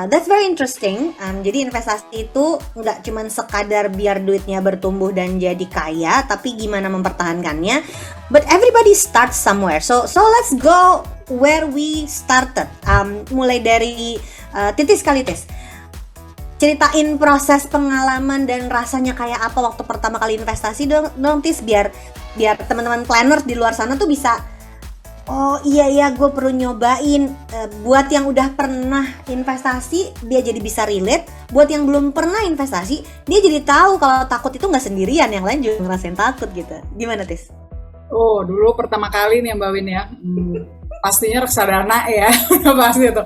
That's very interesting. Jadi investasi itu nggak cuma sekadar biar duitnya bertumbuh dan jadi kaya, tapi gimana mempertahankannya. But everybody starts somewhere. So let's go where we started. Mulai dari Titis kali Tis. Ceritain proses pengalaman dan rasanya kayak apa waktu pertama kali investasi dong Tis, biar teman-teman planners di luar sana tuh bisa, oh iya gue perlu nyobain. Buat yang udah pernah investasi dia jadi bisa relate, buat yang belum pernah investasi dia jadi tahu kalau takut itu nggak sendirian, yang lain juga ngerasain takut gitu. Gimana Tis? Oh, dulu pertama kali nih Mbak Win ya, pastinya reksadana ya, udah pasti itu.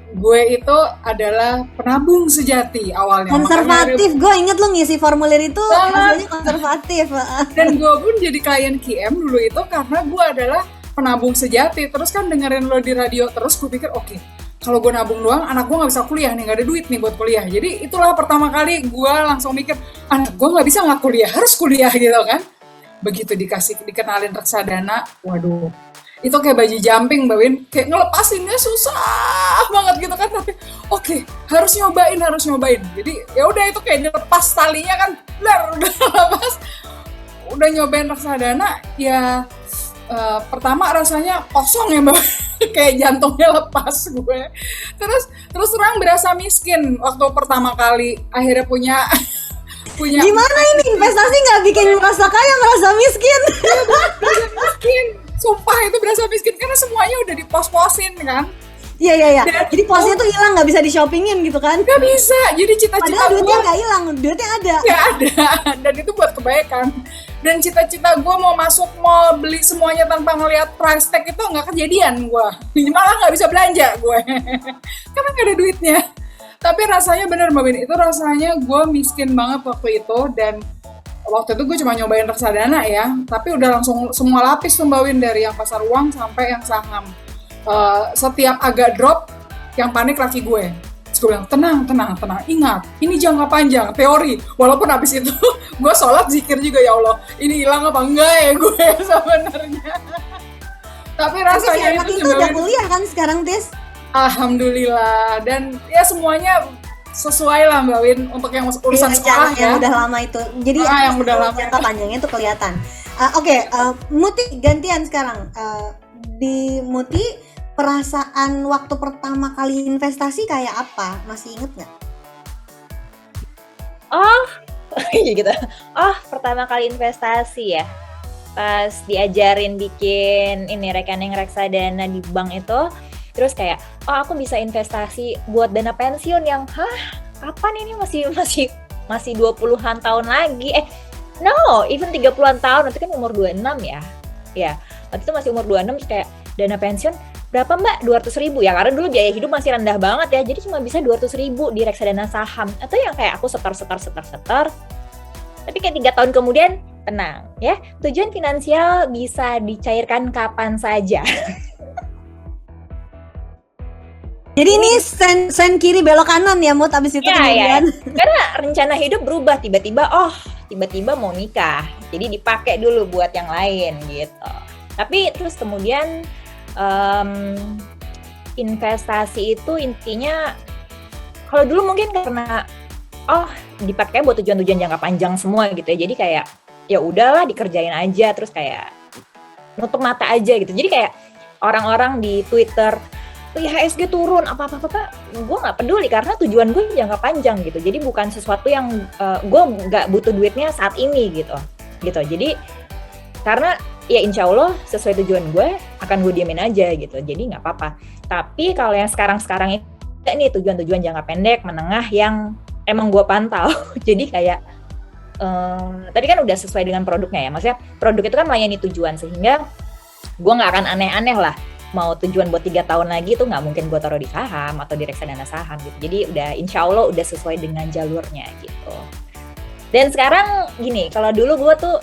Gue itu adalah penabung sejati awalnya. Konservatif, gue inget lo ngisi formulir itu hasilnya konservatif. Dan gue pun jadi klien KM dulu itu karena gue adalah penabung sejati. Terus kan dengerin lo di radio terus, gue pikir oke, kalau gue nabung doang anak gue nggak bisa kuliah nih, nggak ada duit nih buat kuliah. Jadi itulah pertama kali gue langsung mikir, anak gue nggak bisa nggak kuliah, harus kuliah gitu kan. Begitu dikenalin reksadana, waduh, itu kayak baju jumping Mbak Win, kayak ngelepasinnya susah banget gitu kan, tapi oke, harus nyobain. Jadi ya udah, itu kayak dilepas talinya kan, udah lepas, udah nyobain reksadana ya. Pertama rasanya kosong ya Mbak, kayak jantungnya lepas gue. Terus terang berasa miskin waktu pertama kali akhirnya punya. Gimana ini investasi nggak bikin merasa kaya, merasa miskin? Berasa miskin, sumpah itu berasa miskin karena semuanya udah dipos-posin kan. Iya. Jadi posnya tuh hilang, nggak bisa di shoppingin gitu kan? Nggak bisa. Jadi cita-cita padahal duitnya nggak hilang, duitnya ada. Nggak ada. Dan itu buat kebaikan. Dan cita-cita gue mau masuk mall beli semuanya tanpa ngeliat price tag itu nggak kejadian gue. Malah nggak bisa belanja gue karena nggak ada duitnya. Tapi rasanya bener Mbak Win, itu rasanya gue miskin banget waktu itu. Dan waktu itu gue cuma nyobain reksadana ya, tapi udah langsung semua lapis tuh Mbak Win, dari yang pasar uang sampai yang saham. Setiap agak drop, yang panik laki gue. Terus gue bilang, tenang, ingat, ini jangka panjang, teori. Walaupun abis itu gue sholat zikir juga, ya Allah, ini hilang apa enggak ya gue sebenarnya. Tapi rasanya itu udah kuliah kan sekarang Tis? Alhamdulillah, dan ya semuanya sesuai lah Mbak Win untuk yang urusan sekolah ya. Yang udah lama itu, jadi yang udah lama jangka panjangnya itu kelihatan. Oke, Muti gantian sekarang. Di Muti, perasaan waktu pertama kali investasi kayak apa? Masih inget nggak? Gitu. Pertama kali investasi ya, pas diajarin bikin ini rekening reksadana di bank itu. Terus kayak, aku bisa investasi buat dana pensiun yang, kapan ini masih 20-an tahun lagi. Even 30-an tahun, nanti kan umur 26 ya. Ya, waktu itu masih umur 26, terus kayak, dana pensiun, berapa Mbak? 200.000 ya, karena dulu biaya hidup masih rendah banget ya, jadi cuma bisa 200.000 di reksadana saham. Atau yang kayak aku setor. Tapi kayak 3 tahun kemudian, tenang ya, tujuan finansial bisa dicairkan kapan saja. Jadi ini sen kiri belok kanan ya Mut, abis itu kemudian. Karena rencana hidup berubah, tiba-tiba mau nikah, jadi dipakai dulu buat yang lain gitu. Tapi terus kemudian investasi itu intinya, kalau dulu mungkin karena dipakai buat tujuan-tujuan jangka panjang semua gitu ya, jadi kayak ya udahlah dikerjain aja, terus kayak nutup mata aja gitu. Jadi kayak orang-orang di Twitter, IHSG turun apa-apa, gue nggak peduli karena tujuan gue jangka panjang gitu. Jadi bukan sesuatu yang gue nggak butuh duitnya saat ini gitu. Jadi karena ya insya Allah sesuai tujuan gue akan gue diamin aja gitu. Jadi nggak apa-apa. Tapi kalau yang sekarang ini tujuan-tujuan jangka pendek, menengah yang emang gue pantau. Jadi kayak tadi kan udah sesuai dengan produknya ya. Maksudnya produk itu kan melayani tujuan, sehingga gue nggak akan aneh-aneh lah. Mau tujuan buat 3 tahun lagi tuh nggak mungkin gue taruh di saham atau di reksadana saham gitu. Jadi udah insya Allah udah sesuai dengan jalurnya gitu. Dan sekarang gini, kalau dulu gue tuh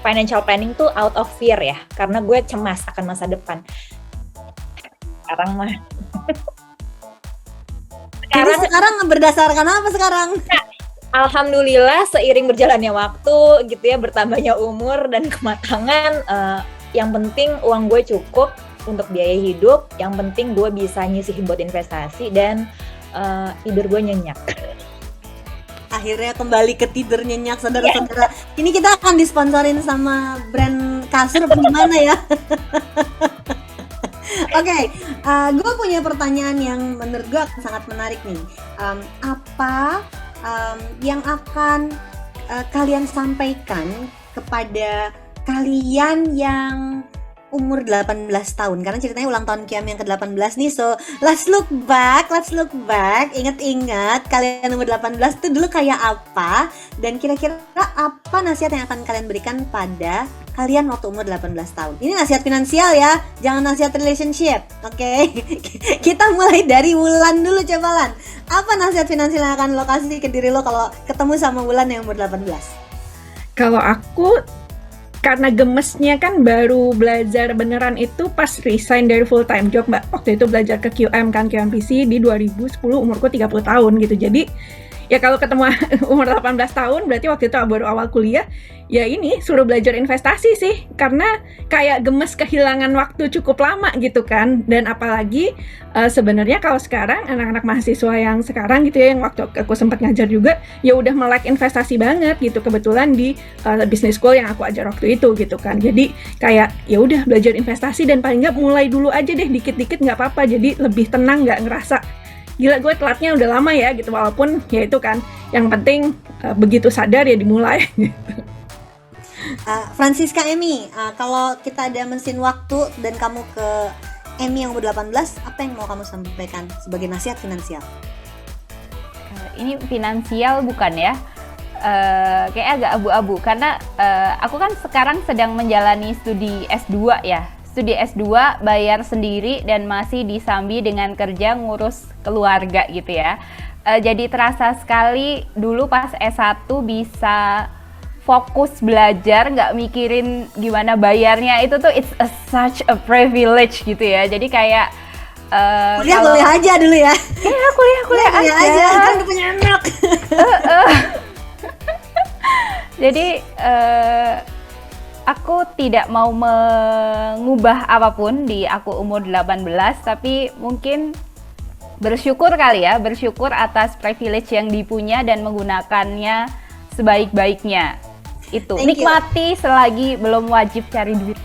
financial planning tuh out of fear ya, karena gue cemas akan masa depan. Sekarang mah Jadi sekarang berdasarkan apa sekarang? Nah, alhamdulillah seiring berjalannya waktu gitu ya, bertambahnya umur dan kematangan, yang penting uang gue cukup, untuk biaya hidup, yang penting gue bisa nyisihin buat investasi dan tidur gue nyenyak. Akhirnya kembali ke tidur nyenyak, saudara-saudara. Ini kita akan disponsorin sama brand kasur apa gimana ya? Oke, gue punya pertanyaan yang menurut gue sangat menarik nih. Apa yang akan kalian sampaikan kepada kalian yang umur 18 tahun? Karena ceritanya ulang tahun Kiam yang ke-18 nih. So, let's look back. Ingat-ingat kalian umur 18 itu dulu kayak apa? Dan kira-kira apa nasihat yang akan kalian berikan pada kalian waktu umur 18 tahun? Ini nasihat finansial ya, jangan nasihat relationship. Oke. Kita mulai dari Wulan dulu, coba Lan. Apa nasihat finansial yang akan lo kasih ke diri lo kalau ketemu sama Wulan yang umur 18? Kalau aku, karena gemesnya kan baru belajar beneran itu pas resign dari full time job, Mbak. Waktu itu belajar ke QM kan, QMPC di 2010, umurku 30 tahun gitu. Jadi ya kalau ketemu umur 18 tahun berarti waktu itu baru awal kuliah, ya ini suruh belajar investasi sih, karena kayak gemes kehilangan waktu cukup lama gitu kan. Dan apalagi sebenarnya kalau sekarang anak-anak mahasiswa yang sekarang gitu ya, yang waktu aku sempat ngajar juga, ya udah melek investasi banget gitu, kebetulan di business school yang aku ajar waktu itu gitu kan. Jadi kayak ya udah belajar investasi, dan paling nggak mulai dulu aja deh, dikit-dikit nggak apa-apa, jadi lebih tenang, nggak ngerasa gila gue telatnya udah lama ya gitu, walaupun ya itu kan yang penting begitu sadar ya dimulai gitu. Francisca Emi, kalau kita ada mesin waktu dan kamu ke Emi yang umur 18, apa yang mau kamu sampaikan sebagai nasihat finansial? Ini finansial bukan ya? Kayak agak abu-abu karena aku kan sekarang sedang menjalani studi S2 ya. Studi S2 bayar sendiri dan masih disambi dengan kerja ngurus keluarga gitu ya. Jadi terasa sekali dulu pas S1 bisa fokus belajar, nggak mikirin gimana bayarnya, itu tuh such a privilege gitu ya. Jadi kayak kuliah aja dulu ya. Iya, kuliah aja. Kan udah punya anak. Jadi aku tidak mau mengubah apapun di aku umur 18, tapi mungkin bersyukur kali ya, bersyukur atas privilege yang dipunya dan menggunakannya sebaik-baiknya. Itu, nikmati selagi belum wajib cari duit.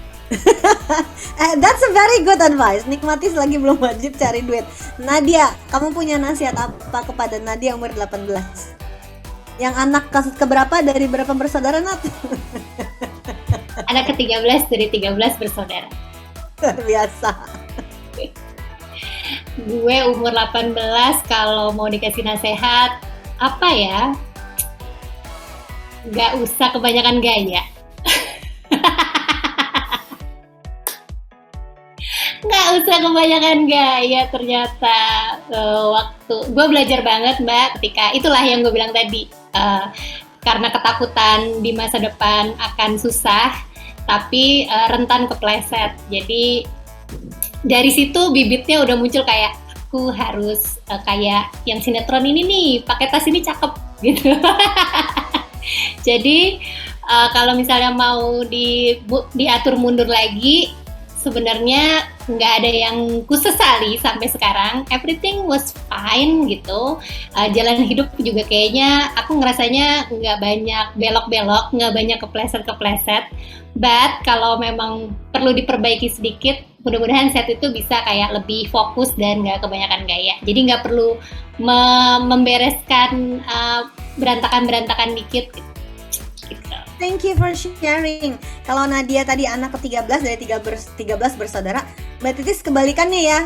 That's a very good advice. Nikmati selagi belum wajib cari duit. Nadia, kamu punya nasihat apa kepada Nadia umur 18? Yang anak keberapa dari berapa bersaudara, Nat? Anak ke-13 dari 13 bersaudara. Luar biasa. Gue umur 18, kalau mau dikasih nasihat, apa ya? Gak usah kebanyakan gaya. Gak usah kebanyakan gaya, ternyata waktu gue belajar banget, Mbak, ketika itulah yang gue bilang tadi, karena ketakutan di masa depan akan susah, tapi rentan kepleset. Jadi dari situ bibitnya udah muncul kayak aku harus kayak yang sinetron ini nih, pakai tas ini cakep gitu. Jadi kalau misalnya mau diatur mundur lagi, sebenarnya nggak ada yang kusesali sampai sekarang. Everything was fine gitu. Jalan hidup juga kayaknya aku ngerasanya nggak banyak belok-belok, nggak banyak kepleset-kepleset. But kalau memang perlu diperbaiki sedikit, mudah-mudahan saat itu bisa kayak lebih fokus dan nggak kebanyakan gaya. Jadi nggak perlu membereskan berantakan-berantakan dikit gitu. Thank you for sharing. Kalau Nadia tadi anak ke-13 dari 13 bersaudara, Mbak Titis kebalikannya ya.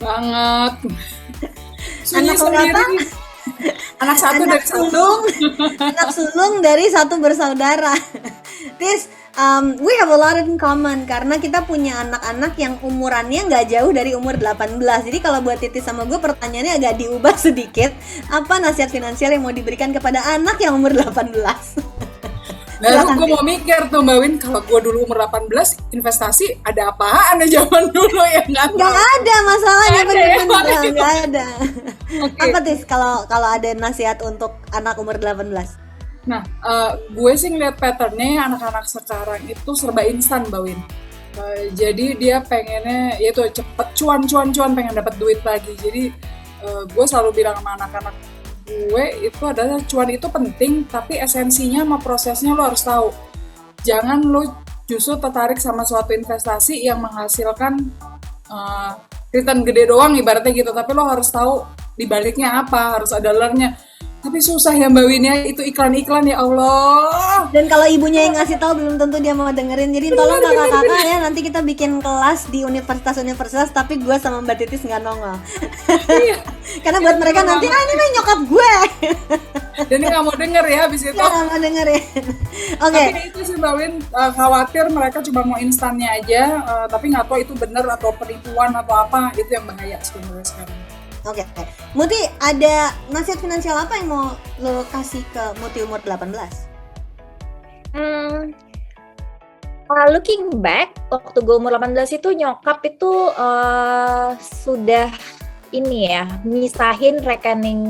Banget. Anak berapa? Anak satu anak dari sulung, anak sulung dari satu bersaudara. Tis, we have a lot in common karena kita punya anak-anak yang umurannya nggak jauh dari umur 18. Jadi kalau buat Titis sama gue pertanyaannya agak diubah sedikit. Apa nasihat finansial yang mau diberikan kepada anak yang umur 18? Baru gue mau mikir tuh Mbak Win, kalau gue dulu umur 18 investasi ada apaan ya zaman dulu ya nggak ada masalahnya, bener-bener ya, nggak ada. Okay. Apa Tis kalau ada nasihat untuk anak umur 18? Nah, gue sih ngeliat patternnya anak-anak sekarang itu serba instan Mbak Win. Jadi dia pengennya yaitu cepet cuan pengen dapat duit lagi. Jadi gue selalu bilang sama anak-anak gue itu adalah cuan itu penting, tapi esensinya sama prosesnya lo harus tahu. Jangan lo justru tertarik sama suatu investasi yang menghasilkan return gede doang ibaratnya gitu, tapi lo harus tahu dibaliknya apa, harus ada learn-nya. Tapi susah ya Mbak Win ya, itu iklan-iklan ya Allah. Dan kalau ibunya yang ngasih tahu belum tentu dia mau dengerin. Jadi tolong kakak-kakak ya, nanti kita bikin kelas di universitas-universitas tapi gue sama Mbak Titis nggak nongol. Karena buat mereka nanti ini mah nyokap gue. Dan dia nggak mau denger ya habis itu. Nggak mau dengerin. Oke. Tapi itu sih Mbak Win, khawatir mereka cuma mau instannya aja, tapi nggak tahu itu benar atau penipuan atau apa, itu yang bahaya sebenarnya sekarang. Oke. Muti, ada nasihat finansial apa yang mau lo kasih ke Muti umur 18? Looking back, waktu gue umur 18 itu nyokap itu sudah ini ya, misahin rekening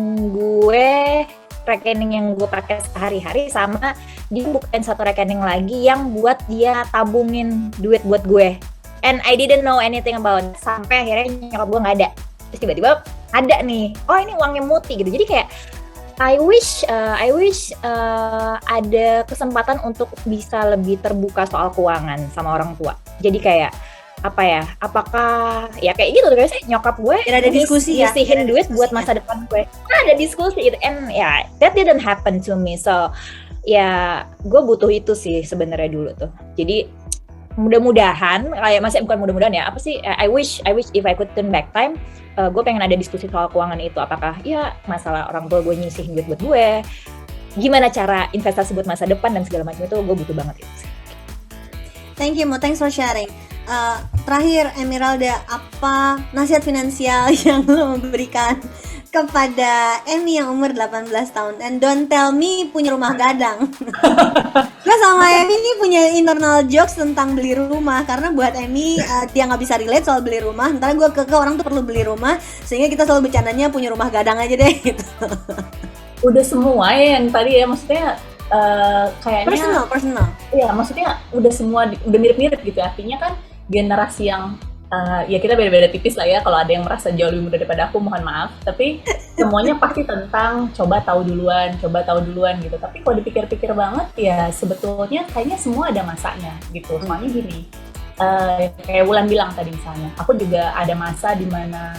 yang gue pakai sehari-hari sama dia bukain satu rekening lagi yang buat dia tabungin duit buat gue. And I didn't know anything about it. Sampai akhirnya nyokap gue nggak ada. Terus tiba-tiba ada nih, oh ini uangnya Muti gitu. Jadi kayak I wish ada kesempatan untuk bisa lebih terbuka soal keuangan sama orang tua. Jadi kayak apa ya? Apakah ya kayak gitu guys? Nyokap gue ada diskusi ya, nyisihin duit buat masa depan gue. Ada diskusi itu, and ya that didn't happen to me. So ya gue butuh itu sih sebenarnya dulu tuh. Jadi mudah-mudahan kayak masih bukan mudah-mudahan ya, apa sih? I wish if I could turn back time. Gue pengen ada diskusi soal keuangan itu, apakah ya masalah orang tua gue nyisihin duit buat gue, gimana cara investasi buat masa depan dan segala macam itu gue butuh banget itu. Thank you Mo, thanks for sharing. Terakhir Emeralda, apa nasihat finansial yang lo memberikan kepada Emi yang umur 18 tahun? And don't tell me punya rumah gadang. Gue sama Emi ini punya internal jokes tentang beli rumah, karena buat Emi dia nggak bisa relate soal beli rumah. Ntar gue ke orang tuh perlu beli rumah, sehingga kita selalu bercandanya punya rumah gadang aja deh gitu. Udah semua ya yang tadi ya, maksudnya kayaknya personal. Iya, maksudnya udah semua udah mirip-mirip gitu. Artinya kan generasi yang ya kita beda-beda tipis lah ya. Kalau ada yang merasa jauh lebih muda daripada aku, mohon maaf. Tapi semuanya pasti tentang coba tahu duluan gitu. Tapi kalau dipikir-pikir banget ya sebetulnya kayaknya semua ada masanya gitu. Soalnya gini, kayak Wulan bilang tadi misalnya, aku juga ada masa di mana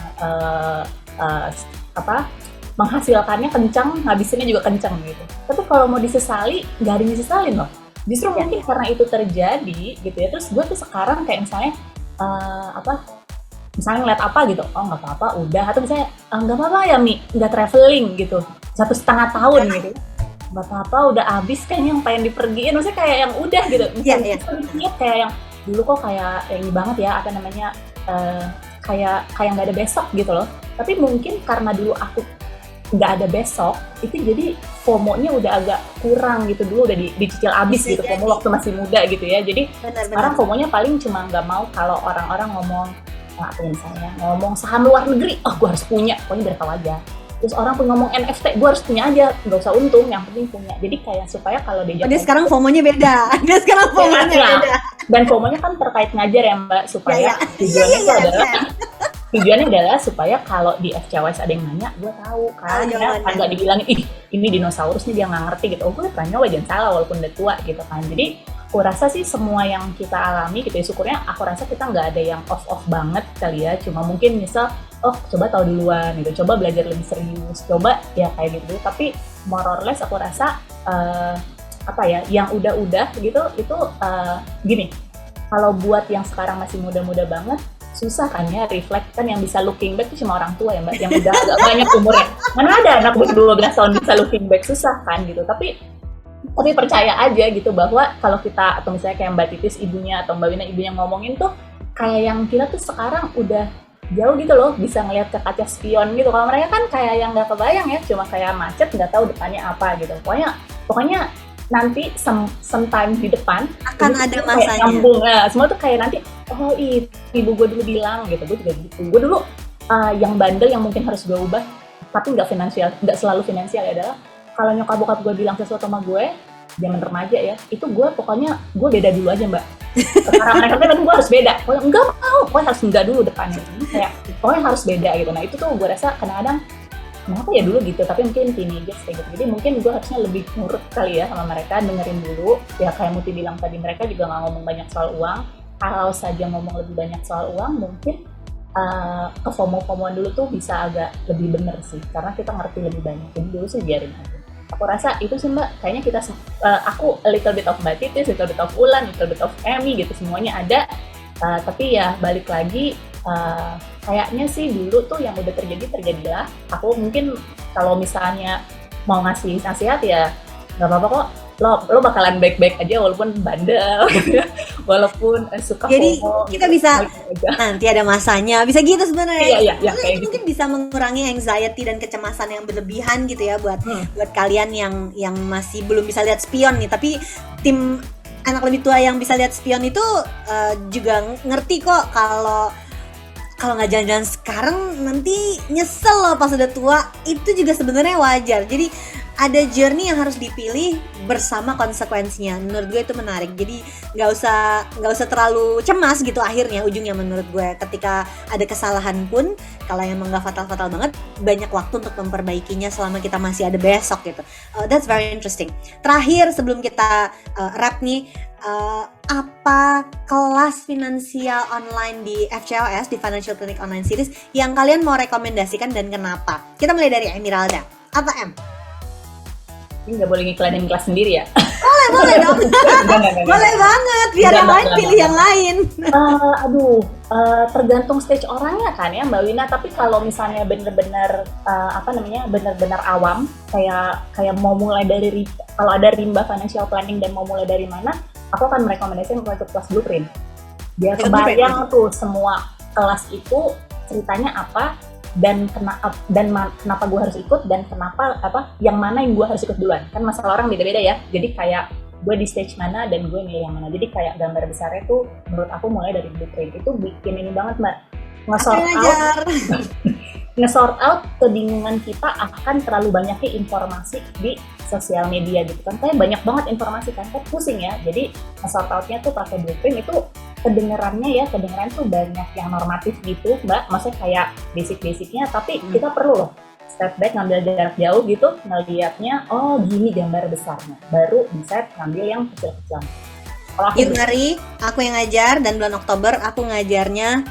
menghasilkannya kencang, ngabisinnya juga kencang gitu. Tapi kalau mau disesali, nggak ada yang disesalin loh. Justru mungkin karena itu terjadi gitu ya. Terus gue tuh sekarang kayak misalnya misalnya ngeliat apa gitu, oh nggak apa-apa udah, atau misalnya nggak apa-apa ya Mi, nggak traveling gitu 1,5 tahun gitu, nggak apa-apa udah habis kan yang pengen dipergiin, maksudnya kayak yang udah gitu, misalnya kayak yang dulu kok kayak ini banget ya, apa namanya kayak nggak ada besok gitu loh. Tapi mungkin karena dulu aku nggak ada besok, itu jadi FOMO-nya udah agak kurang gitu. Dulu udah dicicil abis gitu FOMO waktu masih muda gitu ya. Jadi sekarang FOMO-nya paling cuma nggak mau kalau orang-orang ngomong misalnya ngomong saham luar negeri, oh gue harus punya, pokoknya biar tahu aja. Terus orang pun ngomong NFT, gue harus punya aja, nggak usah untung, yang penting punya. Jadi kayak supaya kalau dia sekarang FOMO-nya beda. Dan FOMO-nya kan terkait ngajar ya Mbak, supaya tujuannya adalah supaya kalau di FCWS ada yang nanya, gue tahu kan, nggak dibilangin, ini dinosaurus nih dia nggak ngerti gitu. Oh gue pernah nyoba, jangan salah walaupun udah tua gitu kan. Jadi aku rasa sih semua yang kita alami gitu ya, syukurnya aku rasa kita nggak ada yang off banget kali ya. Cuma mungkin misal, oh coba tahu duluan gitu, coba belajar lebih serius, coba ya kayak gitu. Tapi more or less aku rasa yang udah gitu itu gini, kalau buat yang sekarang masih muda-muda banget, susah kan ya reflect, kan yang bisa looking back itu cuma orang tua ya Mbak, yang udah agak banyak umurnya. Mana ada anak 12 tahun bisa looking back, susah kan gitu. Tapi percaya aja gitu bahwa kalau kita, atau misalnya kayak Mbak Titis ibunya atau Mbak Wina ibunya ngomongin tuh, kayak yang kita tuh sekarang udah jauh gitu loh, bisa ngelihat ke kaca spion gitu. Kalau mereka kan kayak yang nggak kebayang ya, cuma kayak macet nggak tahu depannya apa gitu. Pokoknya nanti sometime di depan akan ada masanya. Nyambung, semua tuh kayak nanti, oh ibu gue dulu bilang gitu, gue juga gitu. Gue dulu yang bandel yang mungkin harus gue ubah, tapi nggak selalu finansial adalah kalau nyokap bokap gue bilang sesuatu sama gue, zaman remaja ya, itu gue pokoknya gue beda dulu aja mbak. Sekarang mereka kan gue harus beda, pokoknya enggak mau, pokoknya harus enggak dulu depannya. Ini kayak pokoknya harus beda gitu. Nah itu tuh gue rasa kadang-kadang kenapa ya dulu gitu, tapi mungkin teenagers kayak gitu. Jadi mungkin gue harusnya lebih nurut kali ya sama mereka, dengerin dulu. Ya kayak Muti bilang tadi, mereka juga nggak ngomong banyak soal uang. Kalau saja ngomong lebih banyak soal uang, mungkin ke FOMO-FOMOan dulu tuh bisa agak lebih bener sih, karena kita ngerti lebih banyak. Jadi dulu sih biarin aja. Aku rasa itu sih mbak, kayaknya kita, aku a little bit of Mbak Titis, little bit of Ulan, little bit of Emmy gitu, semuanya ada. Tapi ya balik lagi, kayaknya sih dulu tuh yang udah terjadilah. Aku mungkin kalau misalnya mau ngasih nasihat ya nggak apa-apa kok, lo bakalan baik-baik aja walaupun bandel walaupun suka Jadi FOMO, kita gitu. bisa Aja. nanti ada masanya, bisa gitu sebenarnya. Iya, Karena kayak itu gitu. mungkin bisa mengurangi anxiety dan kecemasan yang berlebihan gitu ya buat kalian yang masih belum bisa lihat spion nih, tapi tim anak lebih tua yang bisa lihat spion itu juga ngerti kok kalau nggak jalan-jalan sekarang nanti nyesel loh pas udah tua. Itu juga sebenarnya wajar. Jadi ada journey yang harus dipilih bersama konsekuensinya. Menurut gue itu menarik. Jadi nggak usah terlalu cemas gitu akhirnya ujungnya menurut gue. Ketika ada kesalahan pun, kalau emang nggak fatal-fatal banget, banyak waktu untuk memperbaikinya selama kita masih ada besok gitu. That's very interesting. Terakhir sebelum kita wrap nih, apa kelas finansial online di FCOS, di Financial Clinic Online Series yang kalian mau rekomendasikan dan kenapa? Kita mulai dari Emiralda. Apa M? Ini nggak boleh ngiklanin kelas sendiri ya? Boleh dong. Enggak. Boleh banget, biar yang lain pilih yang lain. Tergantung stage orangnya kan ya Mbak Wina. Tapi kalau misalnya bener-bener bener-bener awam, kayak mau mulai dari kalau ada rimba financial planning dan mau mulai dari mana, aku akan merekomendasikan untuk kelas blueprint. Biar kebayang tuh semua kelas itu ceritanya apa, dan kenapa gue harus ikut, dan kenapa yang mana yang gue harus ikut duluan. Kan masalah orang beda-beda ya. Jadi kayak gue di stage mana dan gue milih yang mana. Jadi kayak gambar besarnya tuh menurut aku mulai dari blueprint itu bikin ini banget mbak, nge-sort out kebingungan kita akan terlalu banyaknya informasi di sosial media gitu kan. Kayak banyak banget informasi kan pusing ya. Jadi nge-sort outnya tuh pakai blueprint itu kedengeran tuh banyak yang normatif gitu mbak, maksudnya kayak basic-basicnya, tapi kita perlu loh step back, ngambil jarak jauh gitu, ngeliatnya oh gini gambar besarnya, baru bisa ngambil yang kecil-kecil. Januari aku yang ngajar, dan bulan Oktober aku ngajarnya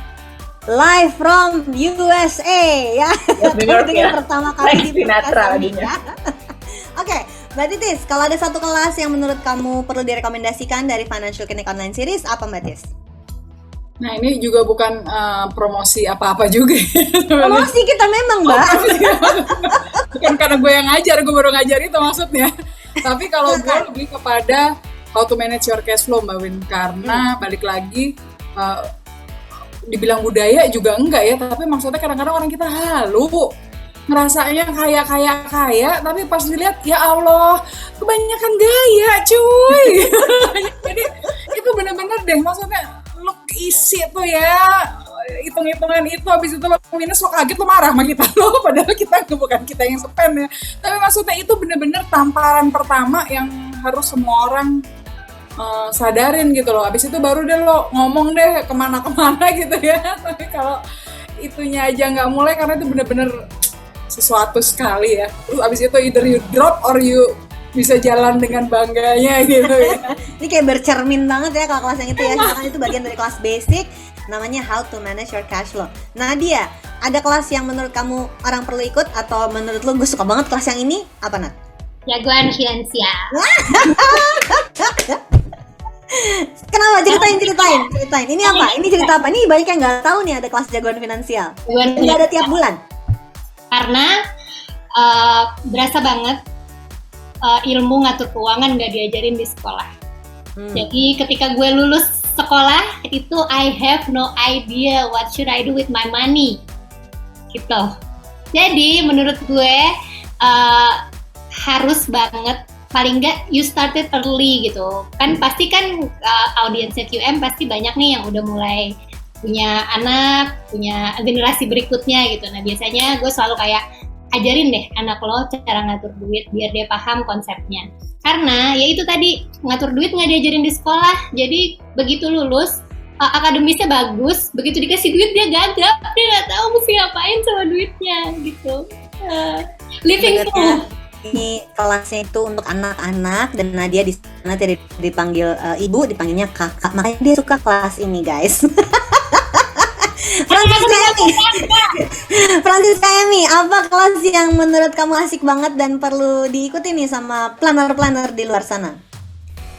live from USA ya. New York, pertama kali di Sinatra ini ya. Oke, Mbak Titis, kalau ada satu kelas yang menurut kamu perlu direkomendasikan dari Financial Clinic Online Series, apa Mbak Titis? Nah ini juga bukan promosi apa-apa juga. Promosi kita memang Mbak. Bukan karena gue yang ngajar, gue baru ngajar itu maksudnya. Tapi kalau gue lebih kepada how to manage your cash flow Mbak Win. Karena balik lagi, dibilang budaya juga enggak ya, tapi maksudnya kadang-kadang orang kita halu. Ngerasanya kaya, tapi pas dilihat ya Allah kebanyakan gaya cuy. Jadi itu bener-bener deh, maksudnya lo isi tuh ya hitung-hitungan itu, habis itu lo minus, lo kaget, lo marah sama kita lo, padahal kita bukan kita yang spend ya, tapi maksudnya itu bener-bener tamparan pertama yang harus semua orang sadarin gitu loh. Habis itu baru deh lo ngomong deh kemana-kemana gitu ya. Tapi kalau itunya aja nggak mulai, karena itu bener-bener sesuatu sekali ya. Abis itu either you drop or you bisa jalan dengan bangganya gitu ya. Ini kayak bercermin banget ya kalau kelas yang itu ya. Karena itu bagian dari kelas basic, namanya How to Manage Your Cash Flow. Nadia, ada kelas yang menurut kamu orang perlu ikut, atau menurut lo gue suka banget kelas yang ini, apa Nat? Jagoan finansial. Kenapa? Ceritain. Ini apa? Ini cerita apa? Ini banyak yang nggak tahu nih ada kelas jagoan finansial. Nggak ada tiap bulan. Karena berasa banget ilmu ngatur keuangan nggak diajarin di sekolah. Jadi ketika gue lulus sekolah itu I have no idea what should I do with my money gitu. Jadi menurut gue harus banget, paling nggak you started early gitu. Kan pasti kan audiensnya QM pasti banyak nih yang udah mulai punya anak, punya generasi berikutnya gitu. Nah biasanya gue selalu kayak ajarin deh anak lo cara ngatur duit biar dia paham konsepnya. Karena ya itu tadi, ngatur duit nggak diajarin di sekolah, jadi begitu lulus akademisnya bagus, begitu dikasih duit dia gagap, dia nggak tahu mesti ngapain sama duitnya gitu. Living proof. Ini kelasnya itu untuk anak-anak dan Nadia di sana tidak dipanggil ibu, dipanggilnya kakak. Makanya dia suka kelas ini, guys. Francisca Emi, apa kelas yang menurut kamu asik banget dan perlu diikuti nih sama planner-planner di luar sana?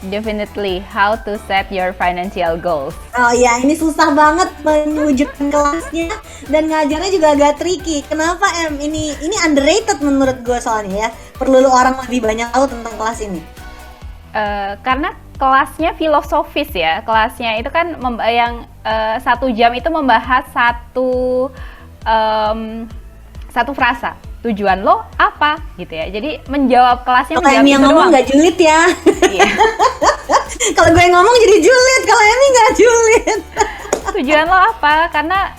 Definitely how to set your financial goals. Oh iya, ini susah banget mewujudkan kelasnya dan ngajarnya juga agak tricky. Kenapa Ini underrated menurut gue soalnya ya. Perlu orang lebih banyak tahu tentang kelas ini. Karena kelasnya filosofis ya. Kelasnya itu kan yang 1 jam itu membahas satu frasa. Tujuan lo apa gitu ya. Jadi menjawab kelasnya kalau Emi yang ngomong nggak julid ya. Iya. Kalau gue yang ngomong jadi julid, kalau Emi nggak julid. Tujuan lo apa? Karena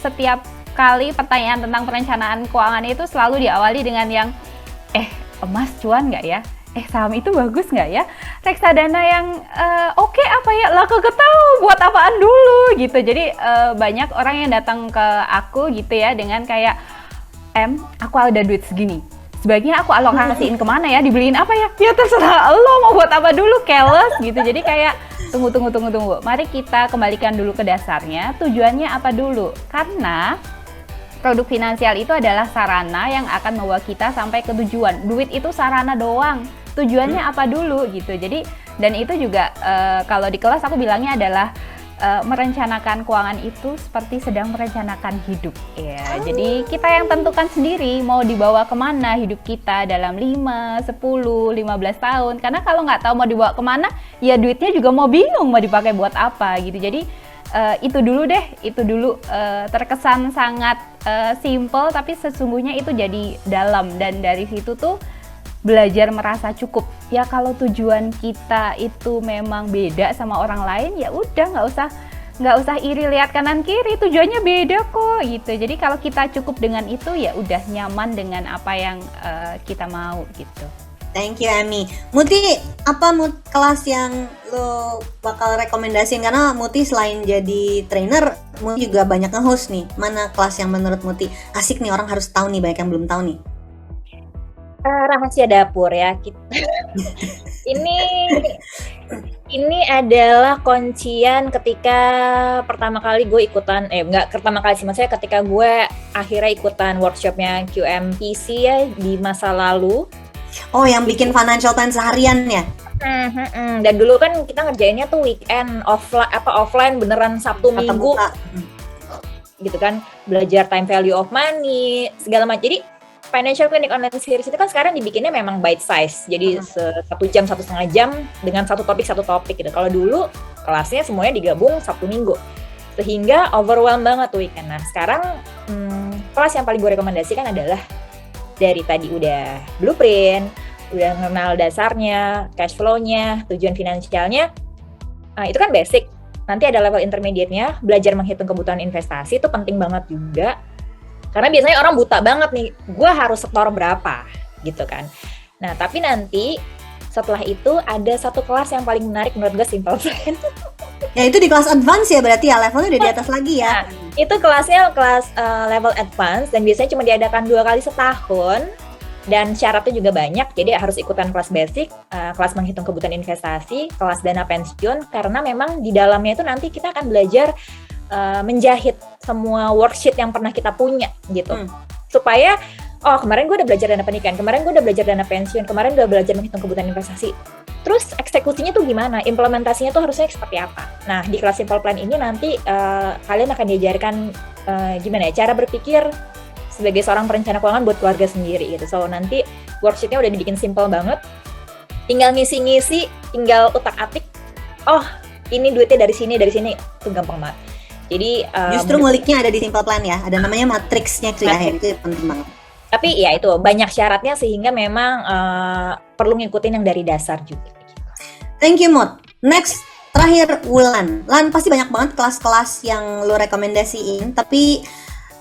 setiap kali pertanyaan tentang perencanaan keuangan itu selalu diawali dengan yang emas cuan nggak ya? Saham itu bagus nggak ya? Reksadana yang oke apa ya? Lah kagak tahu buat apaan dulu gitu. Jadi banyak orang yang datang ke aku gitu ya dengan kayak aku ada duit segini, sebaiknya aku alokasiin kemana ya, dibeliin apa ya? Ya terserah lo mau buat apa dulu, keles gitu. Jadi kayak tunggu. Mari kita kembalikan dulu ke dasarnya, tujuannya apa dulu? Karena produk finansial itu adalah sarana yang akan membawa kita sampai ke tujuan. Duit itu sarana doang, tujuannya apa dulu gitu. Jadi dan itu juga kalau di kelas aku bilangnya adalah merencanakan keuangan itu seperti sedang merencanakan hidup ya. Jadi kita yang tentukan sendiri mau dibawa kemana hidup kita dalam 5, 10, 15 tahun. Karena kalau nggak tahu mau dibawa kemana, ya duitnya juga mau bingung mau dipakai buat apa gitu. Jadi itu dulu terkesan sangat simple tapi sesungguhnya itu jadi dalam, dan dari situ tuh belajar merasa cukup. Ya kalau tujuan kita itu memang beda sama orang lain, ya udah nggak usah iri lihat kanan kiri, tujuannya beda kok gitu. Jadi kalau kita cukup dengan itu ya udah nyaman dengan apa yang kita mau gitu. Thank you Emi. Muti, apa kelas yang lo bakal rekomendasiin? Karena Muti selain jadi trainer, Muti juga banyak nge-host nih. Mana kelas yang menurut Muti asik nih, orang harus tahu nih, banyak yang belum tahu nih? Rahasia dapur ya. Ini adalah kuncian ketika pertama kali gue ikutan, nggak pertama kali sih, maksudnya ketika gue akhirnya ikutan workshopnya QMPC ya di masa lalu. Oh, yang bikin financial plan seharian ya? Dan dulu kan kita ngerjainnya tuh weekend, offline beneran Sabtu Minggu gitu kan, belajar time value of money segala macam. Jadi Financial Clinic Online Series itu kan sekarang dibikinnya memang bite size, jadi 1 jam, 1,5 jam dengan satu topik gitu. Kalau dulu kelasnya semuanya digabung Sabtu Minggu, sehingga overwhelm banget tuh weekend. Nah sekarang kelas yang paling gue rekomendasikan adalah dari tadi udah blueprint, udah mengenal dasarnya, cash flow-nya, tujuan finansialnya, itu kan basic. Nanti ada level intermediate-nya, belajar menghitung kebutuhan investasi, itu penting banget juga. Karena biasanya orang buta banget nih, gue harus setor berapa gitu kan. Nah tapi nanti setelah itu ada satu kelas yang paling menarik menurut gue, Simple Plan. Ya itu di kelas advance ya berarti ya, levelnya udah di atas lagi ya. Nah, itu kelasnya kelas level advance dan biasanya cuma diadakan 2 kali setahun. Dan syaratnya juga banyak, jadi harus ikutan kelas basic, kelas menghitung kebutuhan investasi, kelas dana pensiun, karena memang di dalamnya itu nanti kita akan belajar menjahit semua worksheet yang pernah kita punya gitu. Supaya, kemarin gue udah belajar dana pernikahan, kemarin gue udah belajar dana pensiun, kemarin udah belajar menghitung kebutuhan investasi. Terus eksekusinya tuh gimana? Implementasinya tuh harusnya seperti apa? Nah, di kelas Simple Plan ini nanti kalian akan diajarkan gimana ya, cara berpikir sebagai seorang perencana keuangan buat keluarga sendiri gitu. So nanti worksheetnya udah dibikin simple banget, tinggal ngisi-ngisi, tinggal utak-atik. Oh, ini duitnya dari sini, itu gampang banget. Jadi justru nguliknya ada di Simple Plan ya, ada namanya matriksnya itu ya, itu penting banget. Tapi ya itu banyak syaratnya sehingga memang perlu ngikutin yang dari dasar juga. Thank you Mut. Next, terakhir Wulan. Lan pasti banyak banget kelas-kelas yang lo rekomendasiin, tapi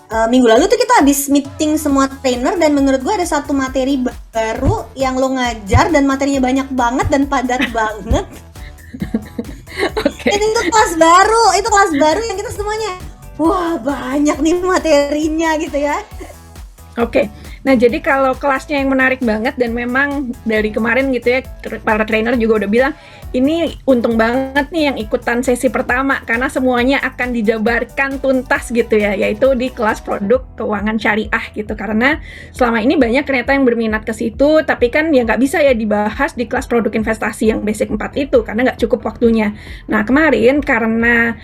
minggu lalu tuh kita habis meeting semua trainer dan menurut gue ada satu materi baru yang lo ngajar dan materinya banyak banget dan padat banget. Oke. Itu kelas baru yang kita semuanya, wah banyak nih materinya gitu ya. Oke, nah jadi kalau kelasnya yang menarik banget dan memang dari kemarin gitu ya, para trainer juga udah bilang, ini untung banget nih yang ikutan sesi pertama karena semuanya akan dijabarkan tuntas gitu ya, yaitu di kelas produk keuangan syariah gitu. Karena selama ini banyak ternyata yang berminat ke situ, tapi kan ya nggak bisa ya dibahas di kelas produk investasi yang basic 4 itu karena nggak cukup waktunya. Nah kemarin karena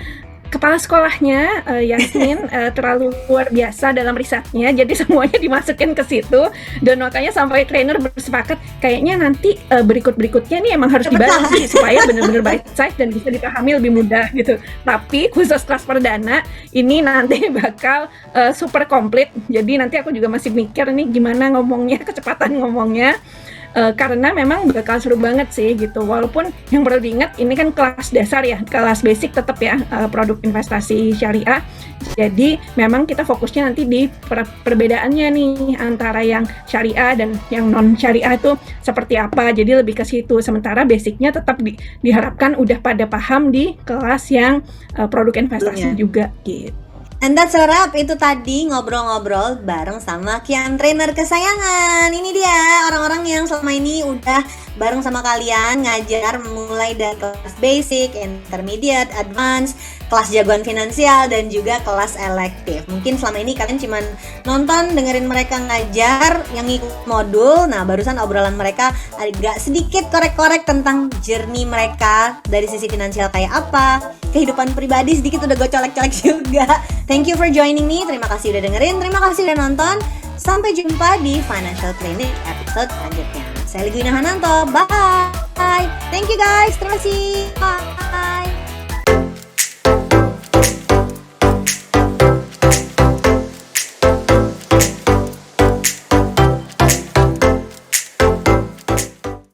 kepala sekolahnya Yasmin terlalu luar biasa dalam risetnya, jadi semuanya dimasukin ke situ dan makanya sampai trainer bersepakat kayaknya nanti berikutnya nih emang harus dibahas supaya benar-benar bite size dan bisa dipahami lebih mudah gitu. Tapi khusus kelas perdana ini nanti bakal super komplit, jadi nanti aku juga masih mikir nih gimana ngomongnya, kecepatan ngomongnya. Karena memang bakal seru banget sih gitu. Walaupun yang perlu diingat ini kan kelas dasar ya, kelas basic tetap ya produk investasi syariah. Jadi memang kita fokusnya nanti di perbedaannya nih antara yang syariah dan yang non syariah itu seperti apa. Jadi lebih ke situ. Sementara basicnya tetap diharapkan udah pada paham di kelas yang produk investasi juga gitu. And that's a wrap. Itu tadi ngobrol-ngobrol bareng sama Kian trainer kesayangan. Ini dia orang-orang yang selama ini udah bareng sama kalian ngajar mulai dari kelas basic, intermediate, advance, kelas jagoan finansial dan juga kelas elektif. Mungkin selama ini kalian cuman nonton, dengerin mereka ngajar yang ngikut modul. Nah, barusan obrolan mereka agak sedikit korek-korek tentang journey mereka dari sisi finansial kayak apa, kehidupan pribadi sedikit udah gue colek-colek juga. Thank you for joining me. Terima kasih udah dengerin, terima kasih udah nonton. Sampai jumpa di Financial Clinic episode selanjutnya. Saya Ligwina Hananto. Bye. Thank you guys. Terima kasih. Bye.